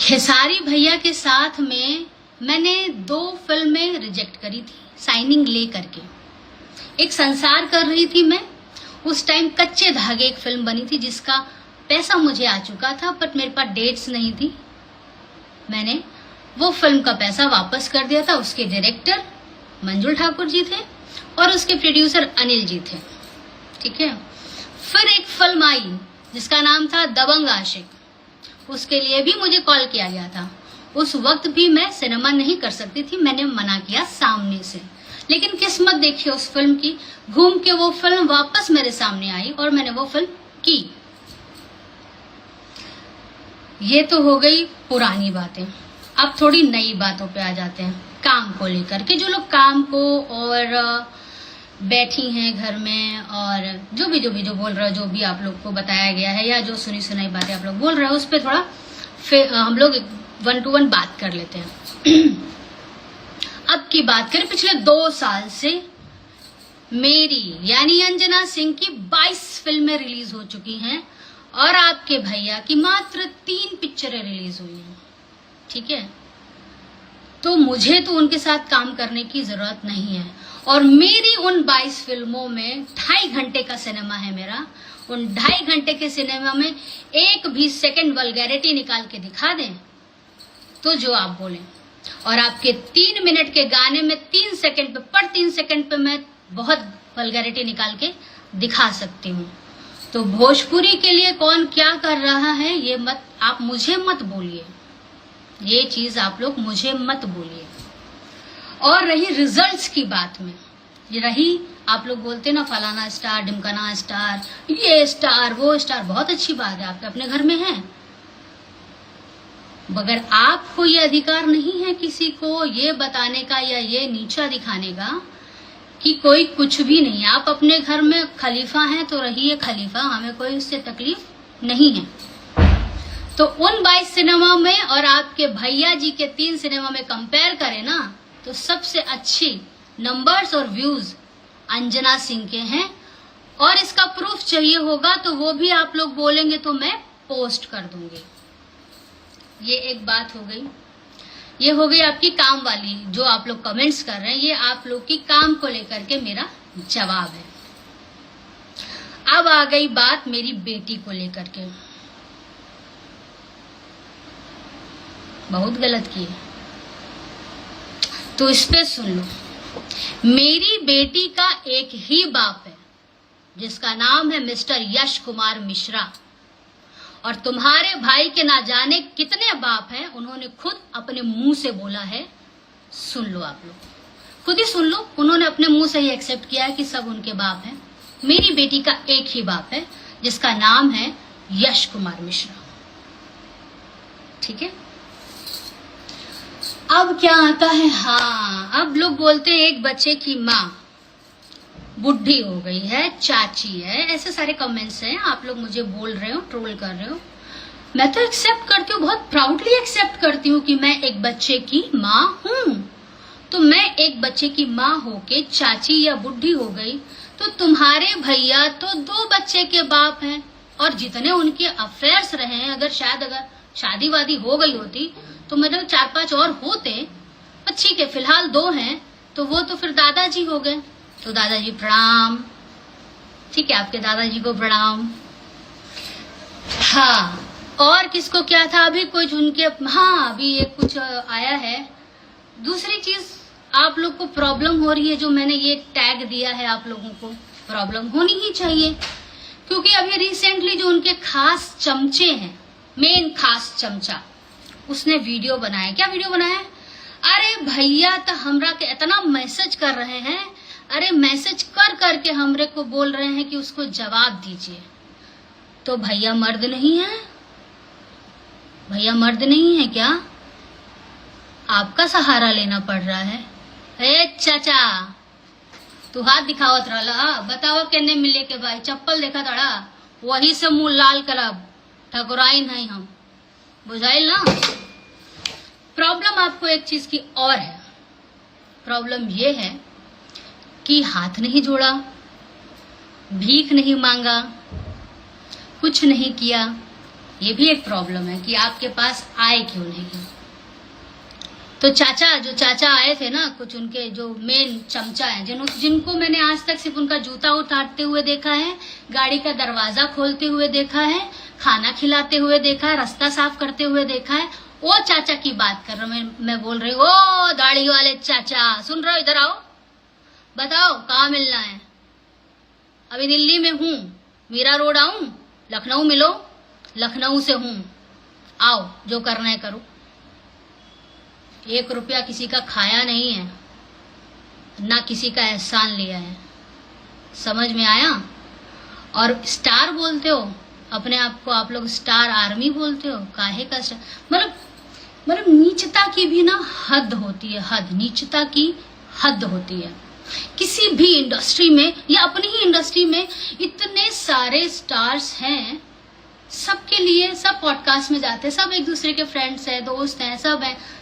खेसारी भैया के साथ में मैंने 2 फिल्में रिजेक्ट करी थी साइनिंग ले करके। एक संसार कर रही थी मैं, उस टाइम कच्चे धागे एक फिल्म बनी थी जिसका पैसा मुझे आ चुका था, बट मेरे पास डेट्स नहीं थी। मैंने वो फिल्म का पैसा वापस कर दिया था। उसके डायरेक्टर मंजुल ठाकुर जी थे और उसके प्रोड्यूसर अनिल जी थे, ठीक है। फिर एक फिल्म आई जिसका नाम था दबंग आशिक, उसके लिए भी मुझे कॉल किया गया था। उस वक्त भी मैं सिनेमा नहीं कर सकती थी, मैंने मना किया सामने से। लेकिन किस्मत देखिए उस फिल्म की, घूम के वो फिल्म वापस मेरे सामने आई और मैंने वो फिल्म की। ये तो हो गई पुरानी बातें। अब थोड़ी नई बातों पे आ जाते हैं, काम को लेकर के। जो लोग काम को और बैठी हैं घर में और जो बोल रहे हो, जो भी आप लोग को बताया गया है या जो सुनी सुनाई बातें आप लोग बोल रहे हो, उस पर थोड़ा हम लोग 1 to 1 बात कर लेते हैं। अब की बात करें, पिछले 2 साल से मेरी यानी अंजना सिंह की 22 फिल्में रिलीज हो चुकी हैं और आपके भैया की मात्र 3 पिक्चरें रिलीज हुई हैं, ठीक है। तो मुझे तो उनके साथ काम करने की जरूरत नहीं है। और मेरी उन 22 फिल्मों में 2.5 घंटे का सिनेमा है मेरा। उन 2.5 घंटे के सिनेमा में एक भी सेकंड वल्गैरिटी निकाल के दिखा दें तो जो आप बोलें। और आपके 3 मिनट के गाने में 3 सेकंड पे मैं बहुत वल्गैरिटी निकाल के दिखा सकती हूँ। तो भोजपुरी के लिए कौन क्या कर रहा है ये मत आप मुझे मत बोलिए, ये चीज आप लोग मुझे मत बोलिए। और रही रिजल्ट्स की बात में, ये रही आप लोग बोलते ना फलाना स्टार, ढिमकाना स्टार, ये स्टार वो स्टार, बहुत अच्छी बात है, आपके अपने घर में है। मगर आपको ये अधिकार नहीं है किसी को ये बताने का या ये नीचा दिखाने का कि कोई कुछ भी नहीं। आप अपने घर में खलीफा हैं तो रहिए खलीफा, हमें कोई उससे तकलीफ नहीं है। तो उन 22 सिनेमा में और आपके भैया जी के 3 सिनेमा में कंपेयर करें ना, तो सबसे अच्छी नंबर्स और व्यूज अंजना सिंह के हैं। और इसका प्रूफ चाहिए होगा तो वो भी आप लोग बोलेंगे तो मैं पोस्ट कर दूंगी। ये एक बात हो गई। ये हो गई आपकी काम वाली, जो आप लोग कमेंट्स कर रहे हैं, ये आप लोग की काम को लेकर के मेरा जवाब है। अब आ गई बात मेरी बेटी को लेकर के। बहुत गलत किए तो इस पे सुन लो। मेरी बेटी का एक ही बाप है जिसका नाम है मिस्टर यश कुमार मिश्रा। और तुम्हारे भाई के ना जाने कितने बाप हैं, उन्होंने खुद अपने मुंह से बोला है। सुन लो आप लोग, खुद ही सुन लो। उन्होंने अपने मुंह से ही एक्सेप्ट किया है कि सब उनके बाप हैं। मेरी बेटी का एक ही बाप है जिसका नाम है यश कुमार मिश्रा, ठीक है। अब क्या आता है, हाँ, अब लोग बोलते हैं एक बच्चे की माँ बुढ़ी हो गई है, चाची है, ऐसे सारे कमेंट्स हैं। आप लोग मुझे बोल रहे हो, ट्रोल कर रहे हो। मैं तो एक्सेप्ट करती हूँ, बहुत प्राउडली एक्सेप्ट करती हूँ कि मैं एक बच्चे की माँ हूँ। तो मैं एक बच्चे की माँ होके चाची या बुढ़ी हो गई तो तुम्हारे भैया तो 2 बच्चे के बाप हैं। और जितने उनके अफेयर्स रहे हैं, अगर शादी वादी हो गई होती तो मतलब 4-5 और होते, पर ठीक है फिलहाल 2 हैं तो वो तो फिर दादाजी हो गए। तो दादाजी प्रणाम, ठीक है, आपके दादाजी को प्रणाम। हाँ, और किसको क्या था अभी कुछ उनके, हाँ अभी एक कुछ आया है। दूसरी चीज आप लोग को प्रॉब्लम हो रही है, जो मैंने ये टैग दिया है, आप लोगों को प्रॉब्लम होनी ही चाहिए। क्योंकि अभी रिसेंटली जो उनके खास चमचे हैं, मेन खास चमचा, उसने वीडियो बनाया। क्या वीडियो बनाया? अरे भैया तो हमरा के इतना मैसेज कर रहे हैं, अरे मैसेज कर करके हमरे को बोल रहे हैं कि उसको जवाब दीजिए। तो भैया मर्द नहीं है? भैया मर्द नहीं है क्या? आपका सहारा लेना पड़ रहा है। ए चाचा, तू हाथ दिखावत रहला, बताओ केने मिले के भाई, चप्पल देखा तड़ा, वही से मुंह लाल करब, ठकुराइन है हम, बुझाइल ना। प्रॉब्लम आपको एक चीज की और है। प्रॉब्लम ये है कि हाथ नहीं जोड़ा, भीख नहीं मांगा, कुछ नहीं किया, ये भी एक प्रॉब्लम है कि आपके पास आय क्यों नहीं है। तो जो चाचा आए थे ना, कुछ उनके जो मेन चमचा हैं, जिनको मैंने आज तक सिर्फ उनका जूता उतारते हुए देखा है, गाड़ी का दरवाजा खोलते हुए देखा है, खाना खिलाते हुए देखा है, रास्ता साफ करते हुए देखा है, वो चाचा की बात कर रहा हूँ मैं बोल रही हूँ। ओ दाढ़ी वाले चाचा, सुन रहे हो? इधर आओ, बताओ कहाँ मिलना है। अभी दिल्ली में हूँ, मीरा रोड आऊं, लखनऊ मिलो, लखनऊ से हूं, आओ जो करना है करो। 1 रुपया किसी का खाया नहीं है, ना किसी का एहसान लिया है। समझ में आया? और स्टार बोलते हो अपने आप को, आप लोग स्टार आर्मी बोलते हो, काहे का स्टार? मतलब नीचता की भी ना हद होती है, हद, नीचता की हद होती है। किसी भी इंडस्ट्री में या अपनी ही इंडस्ट्री में इतने सारे स्टार्स हैं, सबके लिए सब पॉडकास्ट में जाते हैं, सब एक दूसरे के फ्रेंड्स हैं, दोस्त हैं,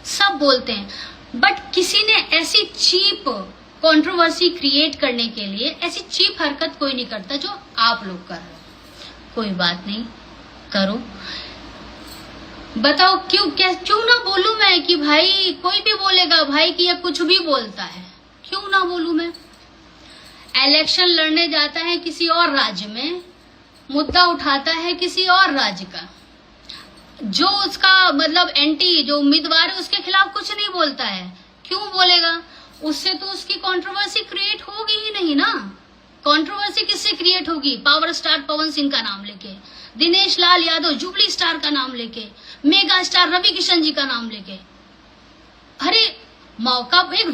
सब बोलते हैं, बट किसी ने ऐसी चीप कंट्रोवर्सी क्रिएट करने के लिए ऐसी चीप हरकत कोई नहीं करता जो आप लोग कर रहे हो। कोई बात नहीं, करो, बताओ क्यों ना बोलूं मैं कि भाई कोई भी बोलेगा भाई कि ये कुछ भी बोलता है, क्यों ना बोलूं मैं? इलेक्शन लड़ने जाता है किसी और राज्य में, मुद्दा उठाता है किसी और राज्य का, जो उसका मतलब एंटी जो उम्मीदवार है उसके खिलाफ कुछ नहीं बोलता है, क्यों बोलेगा? उससे तो उसकी कंट्रोवर्सी क्रिएट होगी ही नहीं ना। कंट्रोवर्सी किससे क्रिएट होगी? पावर स्टार पवन सिंह का नाम लेके, दिनेश लाल यादव जुबली स्टार का नाम लेके, मेगा स्टार रवि किशन जी का नाम लेके। अरे मौका, एक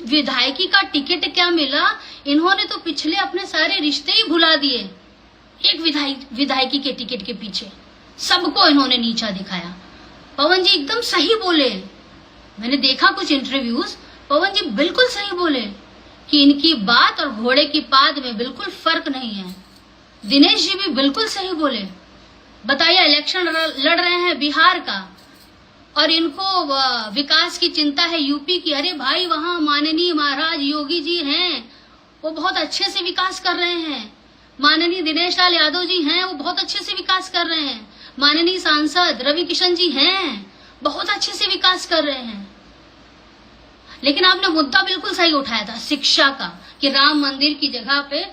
विधायकी का टिकट क्या मिला, इन्होंने तो पिछले अपने सारे रिश्ते ही भुला दिए एक विधायकी के टिकट के पीछे, सबको इन्होंने नीचा दिखाया। पवन जी एकदम सही बोले, मैंने देखा कुछ इंटरव्यूज, पवन जी बिल्कुल सही बोले कि इनकी बात और घोड़े की पाद में बिल्कुल फर्क नहीं है। दिनेश जी भी बिल्कुल सही बोले। बताइए, इलेक्शन लड़ रहे हैं बिहार का और इनको विकास की चिंता है यूपी की। अरे भाई, वहां माननीय महाराज योगी जी हैं, वो बहुत अच्छे से विकास कर रहे हैं। माननीय दिनेश लाल यादव जी हैं, वो बहुत अच्छे से विकास कर रहे हैं। माननीय सांसद रवि किशन जी हैं, बहुत अच्छे से विकास कर रहे हैं। लेकिन आपने मुद्दा बिल्कुल सही उठाया था, शिक्षा का, कि राम मंदिर की जगह पे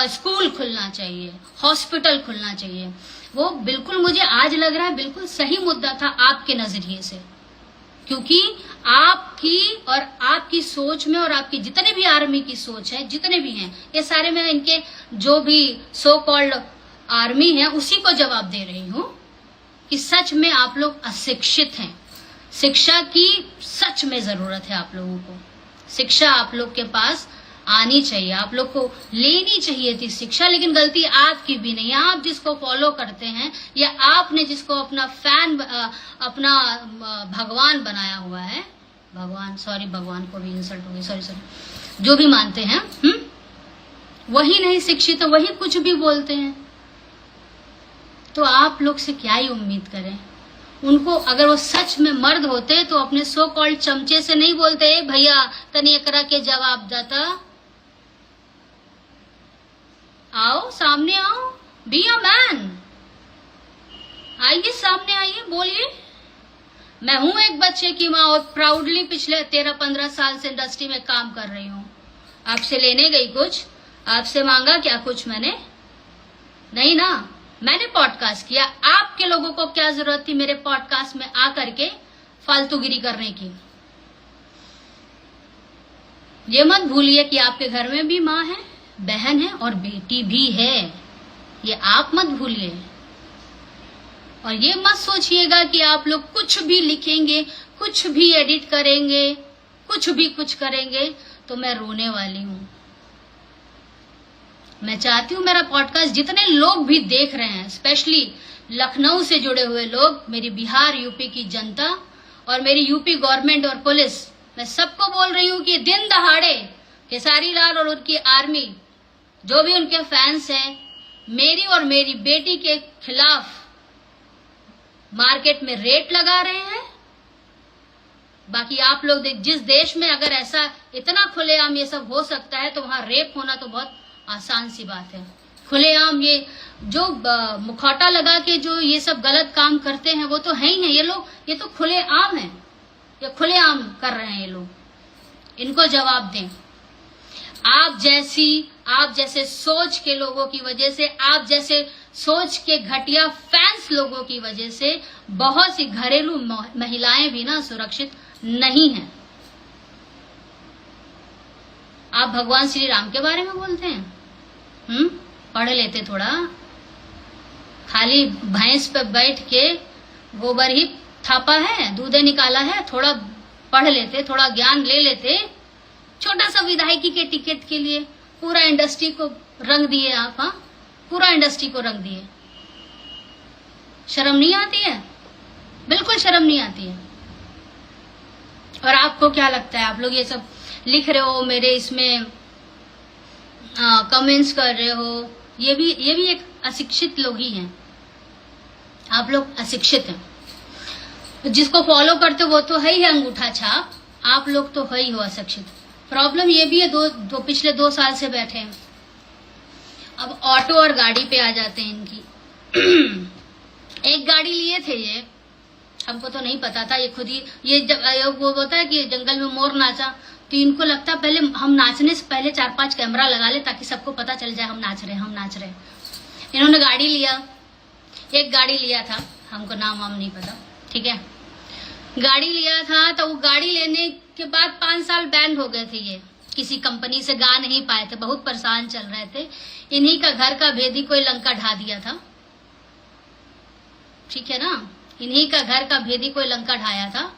स्कूल खुलना चाहिए, हॉस्पिटल खुलना चाहिए। वो बिल्कुल मुझे आज लग रहा है बिल्कुल सही मुद्दा था आपके नजरिए से, क्योंकि आपकी और आपकी सोच में और आपकी जितने भी आर्मी की सोच है, जितने भी हैं, ये सारे मैं इनके जो भी सो कॉल्ड आर्मी है उसी को जवाब दे रही हूं कि सच में आप लोग अशिक्षित हैं। शिक्षा की सच में जरूरत है आप लोगों को। शिक्षा आप लोग के पास आनी चाहिए, आप लोग को लेनी चाहिए थी शिक्षा, लेकिन गलती आपकी भी नहीं। आप जिसको फॉलो करते हैं या आपने जिसको अपना फैन, अपना भगवान बनाया हुआ है, भगवान को भी इंसल्ट होगी, सॉरी, जो भी मानते हैं, वही नहीं शिक्षित, वही कुछ भी बोलते हैं। तो आप लोग से क्या ही उम्मीद करें? उनको अगर वो सच में मर्द होते तो अपने सो कॉल्ड चमचे से नहीं बोलते, भैया तनी एकरा के जवाब देता, आओ सामने आओ, बी अ मैन, आइए सामने आइए, बोलिए। मैं हूं एक बच्चे की माँ और प्राउडली पिछले 13-15 साल से इंडस्ट्री में काम कर रही हूँ। आपसे लेने गई कुछ? आपसे मांगा क्या कुछ मैंने? नहीं ना। मैंने पॉडकास्ट किया, आपके लोगों को क्या जरूरत थी मेरे पॉडकास्ट में आकर के फालतूगिरी करने की? ये मत भूलिए कि आपके घर में भी माँ है, बहन है और बेटी भी है, ये आप मत भूलिए। और ये मत सोचिएगा कि आप लोग कुछ भी लिखेंगे, कुछ भी एडिट करेंगे, कुछ करेंगे तो मैं रोने वाली हूँ। मैं चाहती हूँ मेरा पॉडकास्ट जितने लोग भी देख रहे हैं, स्पेशली लखनऊ से जुड़े हुए लोग, मेरी बिहार यूपी की जनता और मेरी यूपी गवर्नमेंट और पुलिस, मैं सबको बोल रही हूँ कि दिन दहाड़े खेसारी लाल और उनकी आर्मी, जो भी उनके फैंस हैं, मेरी और मेरी बेटी के खिलाफ मार्केट में रेट लगा रहे हैं। बाकी आप लोग जिस देश में अगर ऐसा इतना खुलेआम ये सब हो सकता है, तो वहां रेप होना तो बहुत आसान सी बात है। खुलेआम ये जो मुखौटा लगा के जो ये सब गलत काम करते हैं वो तो है ही है। ये लोग, ये तो खुले आम है, ये खुले आम कर रहे हैं ये लोग। इनको जवाब दें। आप जैसे सोच के लोगों की वजह से, आप जैसे सोच के घटिया फैंस लोगों की वजह से बहुत सी घरेलू महिलाएं भी ना सुरक्षित नहीं हैं। आप भगवान श्री राम के बारे में बोलते हैं। पढ़ लेते थोड़ा, खाली भैंस पे बैठ के गोबर ही थापा है, दूध निकाला है। थोड़ा पढ़ लेते, थोड़ा ज्ञान ले लेते। छोटा सा विधायकी के टिकट के लिए पूरा इंडस्ट्री को रंग दिए आप। हाँ, पूरा इंडस्ट्री को रंग दिए। शर्म नहीं आती है? बिल्कुल शर्म नहीं आती है। और आपको क्या लगता है, आप लोग ये सब लिख रहे हो, मेरे इसमें कमेंट्स कर रहे हो, ये भी एक अशिक्षित लोग ही हैं। आप लोग अशिक्षित हैं। जिसको फॉलो करते हो वो तो है ही अंगूठा छाप, आप लोग तो है ही हो अशिक्षित। प्रॉब्लम ये भी है, पिछले 2 साल से बैठे हैं। अब ऑटो और गाड़ी पे आ जाते हैं इनकी। एक गाड़ी लिए थे ये, हमको तो नहीं पता था। ये खुद ही वो होता है कि जंगल में मोर नाचा, तो इनको लगता पहले हम नाचने से पहले 4-5 कैमरा लगा ले ताकि सबको पता चल जाए हम नाच रहे। इन्होंने गाड़ी लिया, एक गाड़ी लिया था, हमको नाम वाम नहीं पता, ठीक है। गाड़ी लिया था तो वो गाड़ी लेने के बाद 5 साल बैंड हो गए थे। ये किसी कंपनी से गा नहीं पाए थे, बहुत परेशान चल रहे थे। इन्हीं का घर का भेदी कोई लंका ढा दिया था, ठीक है ना। इन्हीं का घर का भेदी कोई लंका ढाया था।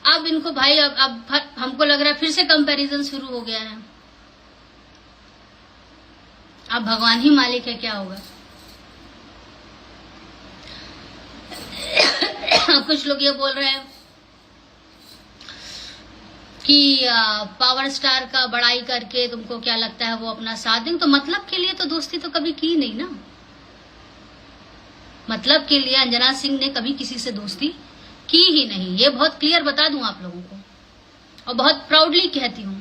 अब इनको भाई अब हमको लग रहा है फिर से कंपैरिजन शुरू हो गया है। अब भगवान ही मालिक है, क्या होगा। कुछ लोग ये बोल रहे हैं कि पावर स्टार का बड़ाई करके तुमको क्या लगता है वो अपना साथ देंगे। तो मतलब के लिए तो दोस्ती तो कभी की नहीं ना। मतलब के लिए अंजना सिंह ने कभी किसी से दोस्ती की ही नहीं। ये बहुत क्लियर बता दूं आप लोगों को, और बहुत प्राउडली कहती हूँ।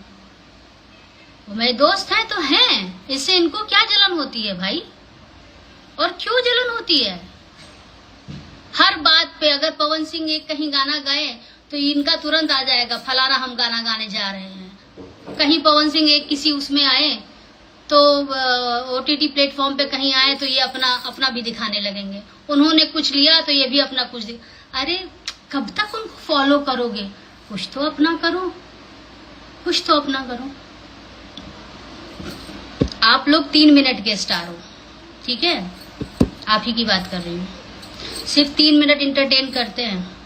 वो मेरे दोस्त हैं तो हैं, इससे इनको क्या जलन होती है भाई, और क्यों जलन होती है। हर बात पे अगर पवन सिंह एक कहीं गाना गाए तो इनका तुरंत आ जाएगा फलाना हम गाना गाने जा रहे हैं। कहीं पवन सिंह एक किसी उसमें आए तो OTT प्लेटफॉर्म पे कहीं आए तो ये अपना भी दिखाने लगेंगे। उन्होंने कुछ लिया तो ये भी अपना कुछ अरे कब तक उनको फॉलो करोगे? कुछ तो अपना करो, कुछ तो अपना करो। आप लोग 3 मिनट के स्टार हो, ठीक है, आप ही की बात कर रही हूँ। सिर्फ 3 मिनट इंटरटेन करते हैं।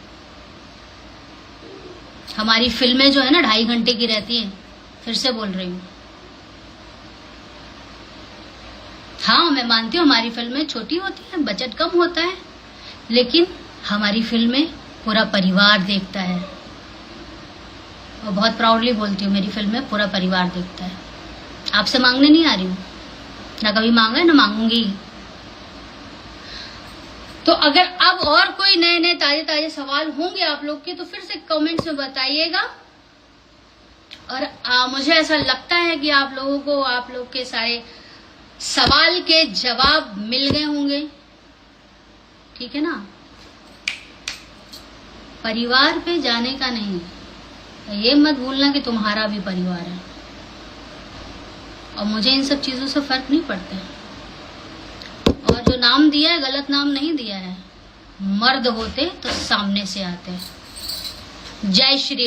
हमारी फिल्में जो है ना 2.5 घंटे की रहती है। फिर से बोल रही हूँ, हाँ मैं मानती हूँ हमारी फिल्में छोटी होती है, बजट कम होता है, लेकिन हमारी फिल्में पूरा परिवार देखता है। और बहुत प्राउडली बोलती हूँ, मेरी फिल्में पूरा परिवार देखता है। आपसे मांगने नहीं आ रही हूँ, ना कभी मांगा है ना मांगूंगी। तो अगर अब और कोई नए ताजे सवाल होंगे आप लोग के तो फिर से कमेंट्स में बताइएगा। और मुझे ऐसा लगता है कि आप लोगों को आप लोग के सारे सवाल के जवाब मिल गए होंगे, ठीक है ना। परिवार पे जाने का नहीं, ये मत भूलना कि तुम्हारा भी परिवार है। और मुझे इन सब चीजों से फर्क नहीं पड़ता है। और जो नाम दिया है गलत नाम नहीं दिया है। मर्द होते तो सामने से आते। जय श्री